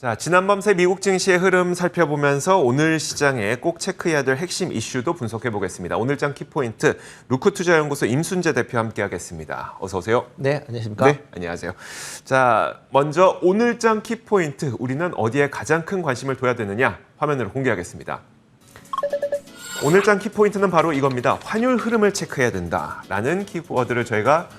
자, 지난 밤새 미국 증시의 흐름 살펴보면서 오늘 시장에 꼭 체크해야 될 핵심 이슈도 분석해 보겠습니다. 오늘장 키포인트 루크투자연구소 임순재 대표와 함께하겠습니다. 어서 오세요. 네, 안녕하십니까? 네, 안녕하세요. 자, 먼저 오늘장 키포인트 우리는 어디에 가장 큰 관심을 둬야 되느냐 화면으로 공개하겠습니다. 오늘장 키포인트는 바로 이겁니다. 환율 흐름을 체크해야 된다라는 키워드를 저희가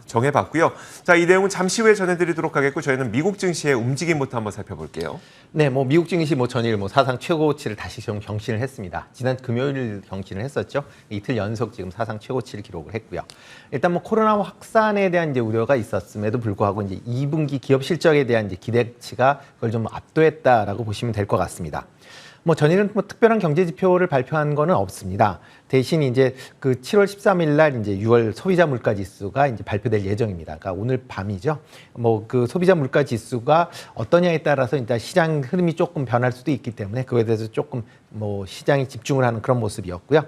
정해봤고요. 자, 이 내용은 잠시 후에 전해드리도록 하겠고 저희는 미국 증시의 움직임부터 한번 살펴볼게요. 네, 미국 증시 전일 사상 최고치를 다시 좀 경신을 했습니다. 지난 금요일 경신을 했었죠. 이틀 연속 지금 사상 최고치를 기록을 했고요. 일단 코로나 확산에 대한 이제 우려가 있었음에도 불구하고 이제 2분기 기업 실적에 대한 이제 기대치가 그걸 좀 압도했다라고 보시면 될 것 같습니다. 전일은 특별한 경제 지표를 발표한 거는 없습니다. 대신 이제 그 7월 13일 날 이제 6월 소비자 물가 지수가 이제 발표될 예정입니다. 그러니까 오늘 밤이죠. 그 소비자 물가 지수가 어떠냐에 따라서 일단 시장 흐름이 조금 변할 수도 있기 때문에 그거에 대해서 조금 시장이 집중을 하는 그런 모습이었고요.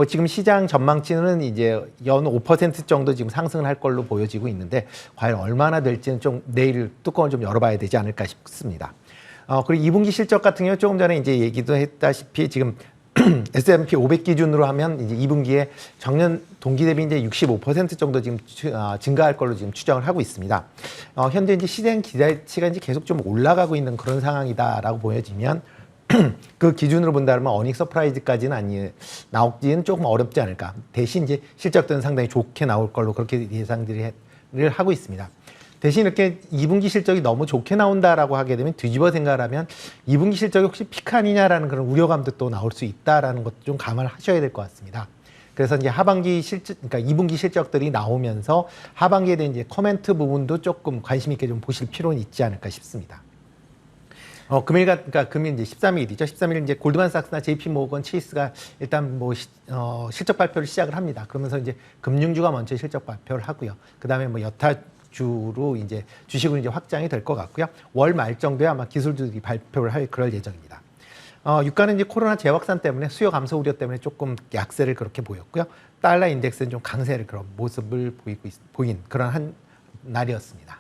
지금 시장 전망치는 이제 연 5% 정도 지금 상승을 할 걸로 보여지고 있는데 과연 얼마나 될지는 좀 내일 뚜껑을 좀 열어봐야 되지 않을까 싶습니다. 그리고 2분기 실적 같은 경우 조금 전에 이제 얘기도 했다시피 지금 S&P 500 기준으로 하면 이제 2분기에 전년 동기 대비 이제 65% 정도 지금 증가할 걸로 지금 추정을 하고 있습니다. 현재 이제 시장 기대치가 이제 계속 좀 올라가고 있는 그런 상황이다라고 보여지면 그 기준으로 본다면 어닝 서프라이즈까지는 나오기는 조금 어렵지 않을까. 대신 이제 실적들은 상당히 좋게 나올 걸로 그렇게 예상들을 하고 있습니다. 대신 이렇게 2분기 실적이 너무 좋게 나온다라고 하게 되면 뒤집어 생각을 하면 2분기 실적이 혹시 피크 아니냐라는 그런 우려감도 또 나올 수 있다라는 것도 좀 감안을 하셔야 될 것 같습니다. 그래서 이제 하반기 그러니까 2분기 실적들이 나오면서 하반기에 대한 이제 코멘트 부분도 조금 관심 있게 좀 보실 필요는 있지 않을까 싶습니다. 그러니까 금일 이제 13일이죠. 13일 이제 골드만삭스나 JP 모건 체이스가 일단 실적 발표를 시작을 합니다. 그러면서 이제 금융주가 먼저 실적 발표를 하고요. 그다음에 여타 주로 이제 주식으로 이제 확장이 될 것 같고요. 월 말 정도에 아마 기술주들이 발표를 할 그럴 예정입니다. 유가는 이제 코로나 재확산 때문에 수요 감소 우려 때문에 조금 약세를 그렇게 보였고요. 달러 인덱스는 좀 강세를 그런 모습을 보인 그런 한 날이었습니다.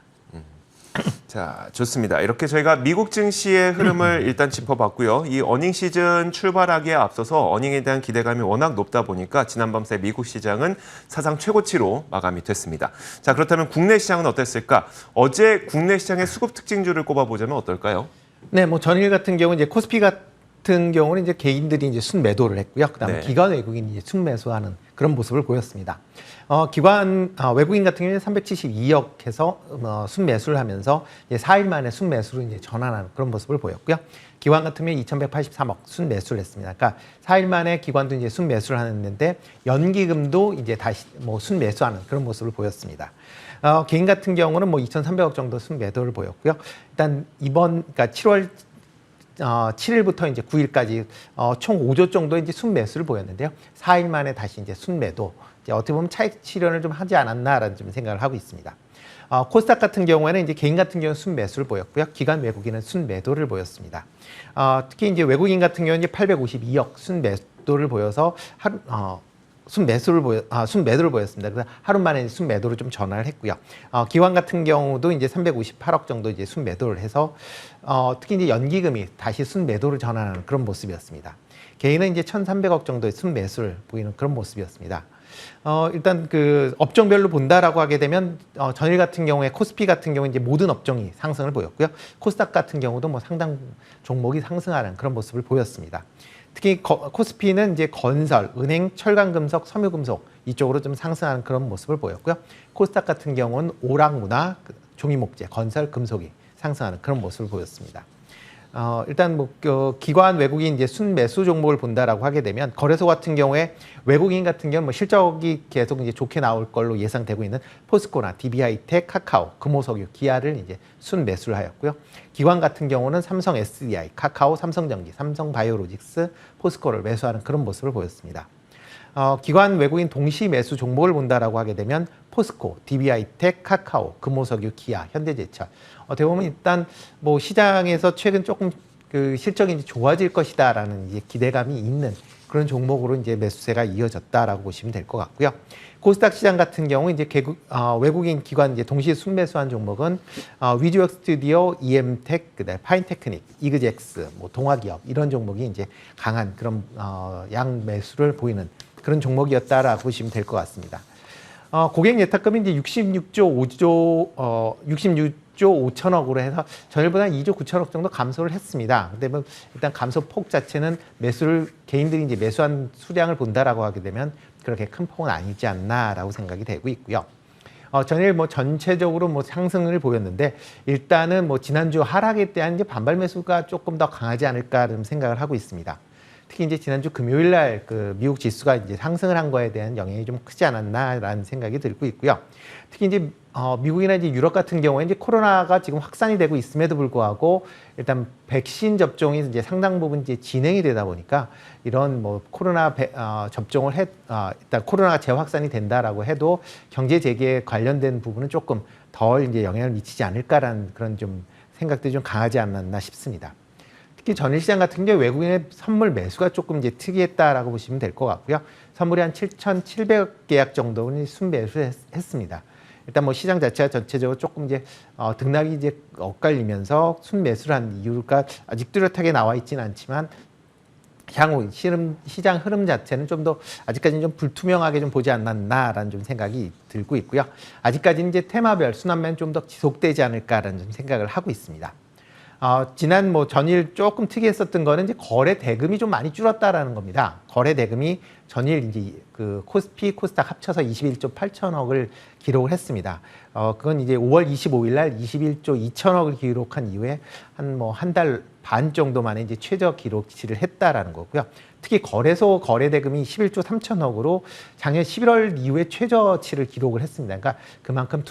자, 좋습니다. 이렇게 저희가 미국 증시의 흐름을 일단 짚어봤고요. 이 어닝 시즌 출발하기에 앞서서 어닝에 대한 기대감이 워낙 높다 보니까 지난 밤새 미국 시장은 사상 최고치로 마감이 됐습니다. 자, 그렇다면 국내 시장은 어땠을까? 어제 국내 시장의 수급 특징주를 꼽아보자면 어떨까요? 네, 전일 같은 경우는 이제 코스피 같은 경우는 이제 개인들이 이제 순매도를 했고요. 그다음에 기관 외국인이 이제 순매수하는 그런 모습을 보였습니다. 외국인 같은 경우는 372억 해서 순매수를 하면서 이제 4일 만에 순매수로 이제 전환하는 그런 모습을 보였고요. 기관 같은 경우는 2,183억 순매수를 했습니다. 그러니까 4일 만에 기관도 이제 순매수를 하는데 연기금도 이제 다시 순매수하는 그런 모습을 보였습니다. 개인 같은 경우는 2,300억 정도 순매도를 보였고요. 일단 그러니까 7월 7일부터 이제 9일까지 총 5조 정도 이제 순매수를 보였는데요. 4일 만에 다시 이제 순매도 어떻게 보면 차익 실현을 좀 하지 않았나라는 좀 생각을 하고 있습니다. 코스닥 같은 경우에는 이제 개인 같은 경우는 순매수를 보였고요. 기관 외국인은 순매도를 보였습니다. 특히 이제 외국인 같은 경우는 이제 852억 순매도를 보여서 순매도를 보였습니다. 그래서 하루 만에 순매도로 좀 전환을 했고요. 기관 같은 경우도 이제 358억 정도 이제 순매도를 해서 특히 이제 연기금이 다시 순매도를 전환하는 그런 모습이었습니다. 개인은 이제 1,300억 정도의 순매수를 보이는 그런 모습이었습니다. 일단 그 업종별로 본다라고 하게 되면 전일 같은 경우에 코스피 같은 경우에 이제 모든 업종이 상승을 보였고요. 코스닥 같은 경우도 상당 종목이 상승하는 그런 모습을 보였습니다. 특히 코스피는 이제 건설, 은행, 철강금속, 섬유금속 이쪽으로 좀 상승하는 그런 모습을 보였고요. 코스닥 같은 경우는 오락문화, 종이목재, 건설, 금속이 상승하는 그런 모습을 보였습니다. 일단 기관 외국인 이제 순매수 종목을 본다라고 하게 되면 거래소 같은 경우에 외국인 같은 경우 실적이 계속 이제 좋게 나올 걸로 예상되고 있는 포스코나 DB하이텍, 카카오, 금호석유, 기아를 이제 순매수를 하였고요. 기관 같은 경우는 삼성 SDI, 카카오, 삼성전기, 삼성바이오로직스, 포스코를 매수하는 그런 모습을 보였습니다. 기관 외국인 동시 매수 종목을 본다라고 하게 되면 포스코, DB하이텍, 카카오, 금호석유, 기아, 현대제철. 어떻게 보면 일단 시장에서 최근 조금 그 실적이 이제 좋아질 것이다라는 이제 기대감이 있는 그런 종목으로 이제 매수세가 이어졌다라고 보시면 될 것 같고요. 코스닥 시장 같은 경우 이제 외국인 기관 이제 동시에 순매수한 종목은 위즈웍 스튜디오, EM텍, 그다음에 파인테크닉, 이그젝스, 뭐 동화기업 이런 종목이 이제 강한 그런 양 매수를 보이는 그런 종목이었다라고 보시면 될 것 같습니다. 고객 예탁금이 이제 66조 5천억으로 해서 전일보다 2조 9천억 정도 감소를 했습니다. 근데 뭐 일단 감소폭 자체는 개인들이 이제 매수한 수량을 본다라고 하게 되면 그렇게 큰 폭은 아니지 않나라고 생각이 되고 있고요. 전일 뭐 전체적으로 뭐 상승을 보였는데 일단은 뭐 지난주 하락에 대한 이제 반발 매수가 조금 더 강하지 않을까 좀 생각을 하고 있습니다. 특히 이제 지난주 금요일 날 그 미국 지수가 이제 상승을 한 거에 대한 영향이 좀 크지 않았나라는 생각이 들고 있고요. 특히 이제 미국이나 이제 유럽 같은 경우에 이제 코로나가 지금 확산이 되고 있음에도 불구하고 일단 백신 접종이 이제 상당 부분 이제 진행이 되다 보니까 이런 뭐 코로나 접종을 일단 코로나가 재확산이 된다라고 해도 경제 재개에 관련된 부분은 조금 덜 이제 영향을 미치지 않을까라는 그런 좀 생각들이 좀 강하지 않았나 싶습니다. 특히 전일 시장 같은 경우 외국인의 선물 매수가 조금 이제 특이했다라고 보시면 될 것 같고요. 선물이 한 7,700억 계약 정도는 순매수했습니다. 일단 뭐 시장 자체가 전체적으로 조금 이제 등락이 이제 엇갈리면서 순매수를 한 이유가 아직 뚜렷하게 나와 있지는 않지만 향후 시장 흐름 자체는 좀 더 아직까지는 좀 불투명하게 좀 보지 않았나라는 좀 생각이 들고 있고요. 아직까지는 이제 테마별 순환매는 좀 더 지속되지 않을까라는 좀 생각을 하고 있습니다. 지난 뭐 전일 조금 특이했었던 거는 이제 거래 대금이 좀 많이 줄었다라는 겁니다. 거래 대금이 전일 이제 그 코스피, 코스닥 합쳐서 21조 8천억을 기록을 했습니다. 그건 이제 5월 25일 날 21조 2천억을 기록한 이후에 한 달 반 정도 만에 이제 최저 기록치를 했다라는 거고요. 특히 거래소 거래 대금이 11조 3천억으로 작년 11월 이후에 최저치를 기록을 했습니다. 그러니까 그만큼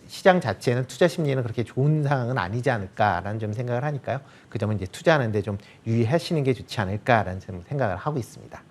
시장 자체는 투자 심리는 그렇게 좋은 상황은 아니지 않을까라는 좀 생각을 하니까요. 그 점은 이제 투자하는데 좀 유의하시는 게 좋지 않을까라는 생각을 하고 있습니다.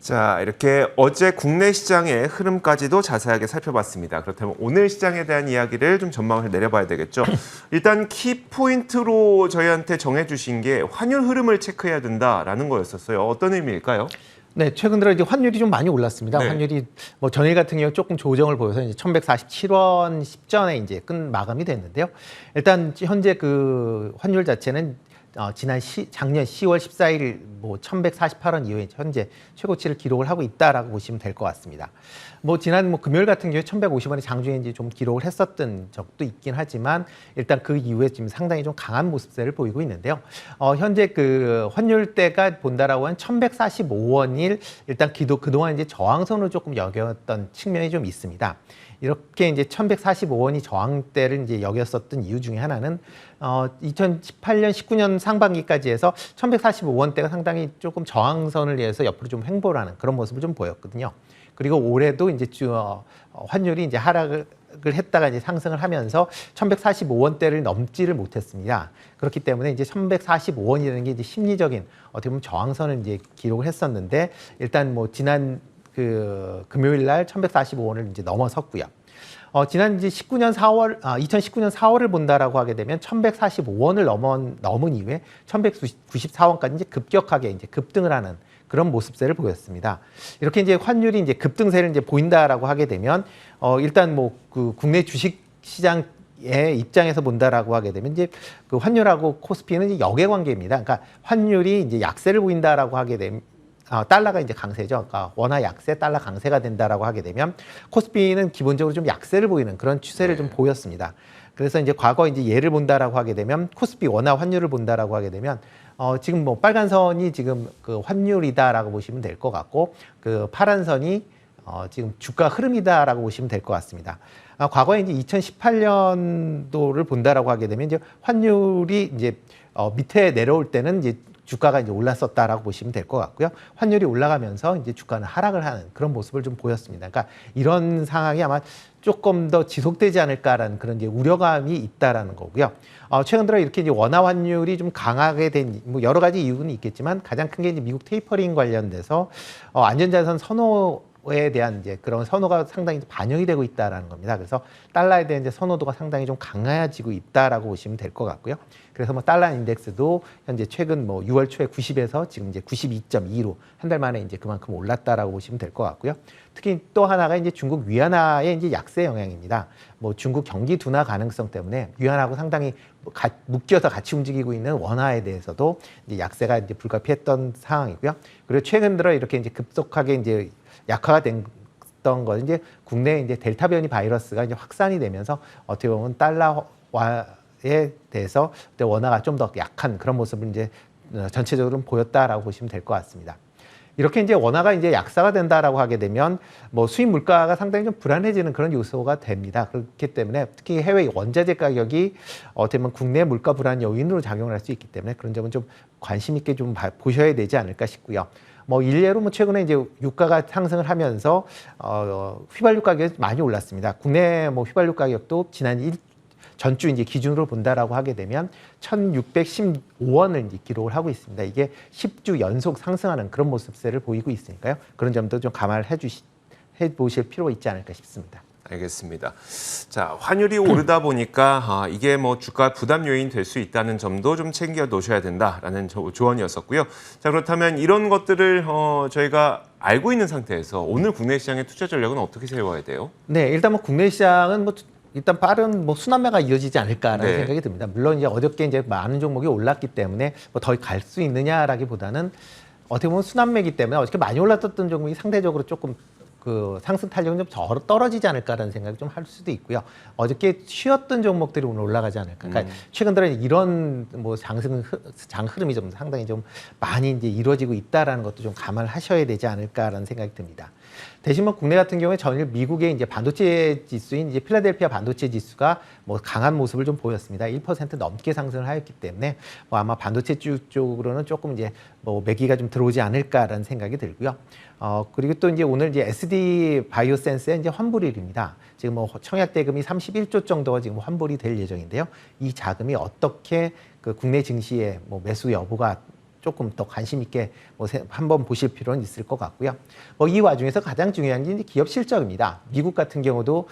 자, 이렇게 어제 국내 시장의 흐름까지도 자세하게 살펴봤습니다. 그렇다면 오늘 시장에 대한 이야기를 좀 전망을 내려봐야 되겠죠. 일단 키포인트로 저희한테 정해주신 게 환율 흐름을 체크해야 된다라는 거였었어요. 어떤 의미일까요? 네, 최근 들어 이제 환율이 좀 많이 올랐습니다. 네. 환율이 뭐 전일 같은 경우 조금 조정을 보여서 이제 1,147원 10전에 이제 마감이 됐는데요. 일단 현재 그 환율 자체는 작년 10월 14일 뭐 1,148원 이후에 현재 최고치를 기록을 하고 있다라고 보시면 될 것 같습니다. 뭐 지난 뭐 금요일 같은 경우에 1,150원에 장중에 이제 좀 기록을 했었던 적도 있긴 하지만 일단 그 이후에 지금 상당히 좀 강한 모습세를 보이고 있는데요. 현재 그 환율대가 본다라고 한 1,145원일 일단 그동안 이제 저항선으로 조금 여겼던 측면이 좀 있습니다. 이렇게 이제 1,145원이 저항대를 이제 여겼었던 이유 중에 하나는 2018년, 19년 상반기까지 해서 1,145원대가 상당히 조금 저항선을 위해서 옆으로 좀 횡보를 하는 그런 모습을 좀 보였거든요. 그리고 올해도 이제 환율이 이제 하락을 했다가 이제 상승을 하면서 1,145원대를 넘지를 못했습니다. 그렇기 때문에 이제 1,145원이라는 게 이제 심리적인 어떻게 보면 저항선을 이제 기록을 했었는데 일단 뭐 지난 그 금요일 날 1,145원을 이제 넘어섰고요. 지난 이제 2019년 4월을 본다라고 하게 되면 1,145원을 넘은 이후에 1,194원까지 이제 급격하게 이제 급등을 하는 그런 모습세를 보였습니다. 이렇게 이제 환율이 이제 급등세를 이제 보인다라고 하게 되면 일단 뭐 그 국내 주식 시장 의 입장에서 본다라고 하게 되면 이제 그 환율하고 코스피는 이제 역의 관계입니다. 그러니까 환율이 이제 약세를 보인다라고 하게 되면 달러가 이제 강세죠. 그러니까 원화 약세, 달러 강세가 된다라고 하게 되면 코스피는 기본적으로 좀 약세를 보이는 그런 추세를 좀 보였습니다. 그래서 이제 과거 이제 예를 본다라고 하게 되면 코스피 원화 환율을 본다라고 하게 되면 지금 뭐 빨간 선이 지금 그 환율이다라고 보시면 될 것 같고 그 파란 선이 지금 주가 흐름이다라고 보시면 될 것 같습니다. 과거에 이제 2018년도를 본다라고 하게 되면 이제 환율이 이제 밑에 내려올 때는 이제 주가가 이제 올랐었다라고 보시면 될 것 같고요. 환율이 올라가면서 이제 주가는 하락을 하는 그런 모습을 좀 보였습니다. 그러니까 이런 상황이 아마 조금 더 지속되지 않을까라는 그런 이제 우려감이 있다라는 거고요. 최근 들어 이렇게 이제 원화 환율이 좀 강하게 된 뭐 여러 가지 이유는 있겠지만 가장 큰 게 이제 미국 테이퍼링 관련돼서 안전자산 선호 달러에 대한 이제 그런 선호가 상당히 반영이 되고 있다라는 겁니다. 그래서 달러에 대한 이제 선호도가 상당히 좀 강해지고 있다라고 보시면 될 것 같고요. 그래서 뭐 달러 인덱스도 현재 최근 뭐 6월 초에 90에서 지금 이제 92.2로 한 달 만에 이제 그만큼 올랐다라고 보시면 될 것 같고요. 특히 또 하나가 이제 중국 위안화의 이제 약세 영향입니다. 뭐 중국 경기 둔화 가능성 때문에 위안화하고 상당히 묶여서 같이 움직이고 있는 원화에 대해서도 이제 약세가 이제 불가피했던 상황이고요. 그리고 최근 들어 이렇게 이제 급속하게 이제 약화가 됐던 건 이제 국내 이제 델타 변이 바이러스가 이제 확산이 되면서 어떻게 보면 달러화에 대해서 원화가 좀 더 약한 그런 모습을 이제 전체적으로 보였다라고 보시면 될 것 같습니다. 이렇게 이제 원화가 이제 약세가 된다라고 하게 되면 뭐 수입 물가가 상당히 좀 불안해지는 그런 요소가 됩니다. 그렇기 때문에 특히 해외 원자재 가격이 어떻게 보면 국내 물가 불안 요인으로 작용을 할 수 있기 때문에 그런 점은 좀 관심 있게 좀 보셔야 되지 않을까 싶고요. 뭐 일례로 뭐 최근에 이제 유가가 상승을 하면서 휘발유 가격이 많이 올랐습니다. 국내 뭐 휘발유 가격도 지난 전주 이제 기준으로 본다라고 하게 되면 1,615원을 이제 기록을 하고 있습니다. 이게 10주 연속 상승하는 그런 모습세를 보이고 있으니까요. 그런 점도 좀 감안을 해 보실 필요가 있지 않을까 싶습니다. 알겠습니다. 자, 환율이 오르다 보니까 이게 뭐 주가 부담 요인 될 수 있다는 점도 좀 챙겨 놓으셔야 된다라는 조언이었었고요. 자, 그렇다면 이런 것들을 저희가 알고 있는 상태에서 오늘 국내 시장의 투자 전략은 어떻게 세워야 돼요? 네, 일단 뭐 국내 시장은 뭐 일단 빠른 뭐 순환매가 이어지지 않을까라는 네. 생각이 듭니다. 물론 이제 어저께 이제 많은 종목이 올랐기 때문에 뭐 더 갈 수 있느냐라기보다는 어떻게 보면 순환매이기 때문에 어저께 많이 올랐던 종목이 상대적으로 조금 그 상승 탄력은 좀 떨어지지 않을까라는 생각이 좀 할 수도 있고요. 어저께 쉬었던 종목들이 오늘 올라가지 않을까. 그러니까 최근 들어 이런 뭐 장 흐름이 좀 상당히 좀 많이 이제 이루어지고 있다라는 것도 좀 감안을 하셔야 되지 않을까라는 생각이 듭니다. 대신 뭐 국내 같은 경우에 전일 미국의 이제 반도체 지수인 이제 필라델피아 반도체 지수가 뭐 강한 모습을 좀 보였습니다. 1% 넘게 상승을 하였기 때문에 뭐 아마 반도체 쪽으로는 조금 이제 뭐 매기가 좀 들어오지 않을까라는 생각이 들고요. 그리고 또 이제 오늘 이제 SD 바이오센스의 이제 환불일입니다. 지금 뭐 청약 대금이 31조 정도가 지금 환불이 될 예정인데요. 이 자금이 어떻게 그 국내 증시의 뭐 매수 여부가 조금 더 관심 있게 뭐 한번 보실 필요는 있을 것 같고요. 뭐 이 와중에서 가장 중요한 게 이제 기업 실적입니다. 미국 같은 경우도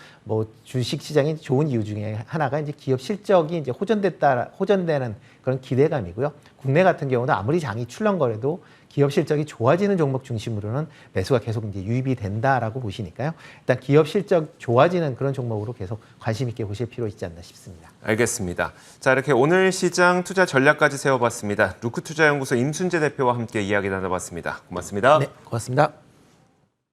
주식 시장이 좋은 이유 중에 하나가 이제 기업 실적이 이제 호전되는 그런 기대감이고요. 국내 같은 경우는 아무리 장이 출렁거려도 기업 실적이 좋아지는 종목 중심으로는 매수가 계속 이제 유입이 된다라고 보시니까요. 일단 기업 실적 좋아지는 그런 종목으로 계속 관심 있게 보실 필요 있지 않나 싶습니다. 알겠습니다. 자, 이렇게 오늘 시장 투자 전략까지 세워봤습니다. 루크투자연구소 임순재 대표와 함께 이야기 나눠봤습니다. 고맙습니다. 네, 고맙습니다.